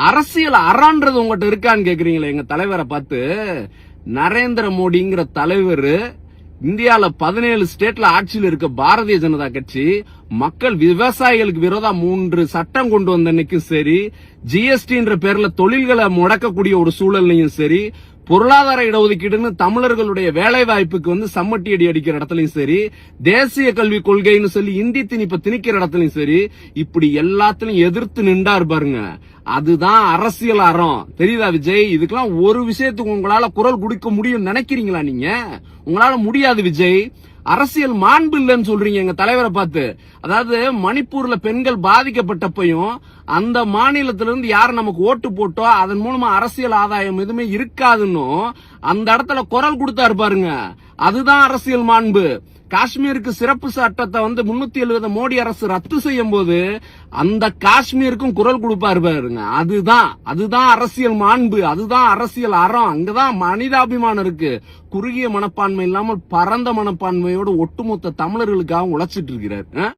அரசியல் அறான்றது உங்ககிட்ட இருக்கான்னு கேக்குறீங்களே எங்க தலைவரை பார்த்து. நரேந்திர மோடிங்கிற தலைவர் இந்தியால 17 ஸ்டேட்ல ஆட்சியில் இருக்க பாரதிய ஜனதா கட்சி மக்கள் விவசாயிகளுக்கு விரோதா 3 சட்டம் கொண்டு வந்தன்னைக்கும் சரி, ஜிஎஸ்டின்ற பேர்ல தொழில்களை முடக்கக்கூடிய ஒரு சூழல்லையும் சரி, பொருளாதார இடஒதுக்கீடுன்னு தமிழர்களுடைய வேலை வாய்ப்புக்கு சம்மட்டி அடி அடிக்கிற இடத்துலயும் சரி, தேசிய கல்வி கொள்கைன்னு சொல்லி இந்தி திணிப்ப திணிக்கிற இடத்துலயும் சரி, இப்படி எல்லாத்திலும் எதிர்த்து நின்றார் பாருங்க. அதுதான் அரசியல் அறம். தெரியுதா விஜய்? இதுக்கெல்லாம் ஒரு விஷயத்துக்கு உங்களால குரல் கொடுக்க முடியும் நினைக்கிறீங்களா? நீங்க உங்களால முடியாது விஜய். அரசியல் மாண்பு இல்லைன்னு சொல்றீங்க எங்க தலைவரை பார்த்து. அதாவது மணிப்பூர்ல பெண்கள் பாதிக்கப்பட்டப்பையும் அந்த மாநிலத்திலிருந்து யார் நமக்கு ஓட்டு போட்டோ அதன் மூலமா அரசியல் ஆதாயம் எதுவுமே இருக்காதுன்னு அந்த இடத்துல குரல் கொடுத்தாரு பாருங்க. அதுதான் அரசியல் மாண்பு. காஷ்மீருக்கு சிறப்பு சட்டத்தை 370 மோடி அரசு ரத்து செய்யும் போது அந்த காஷ்மீருக்கும் குரல் கொடுப்பாரு பாருங்க. அதுதான் அரசியல் மாண்பு, அதுதான் அரசியல் அறம். அங்கதான் மனிதாபிமானம் இருக்கு. குறுகிய மனப்பான்மை இல்லாமல் பரந்த மனப்பான்மையோடு ஒட்டுமொத்த தமிழர்களுக்காக உழைச்சிட்டு இருக்கிறார்.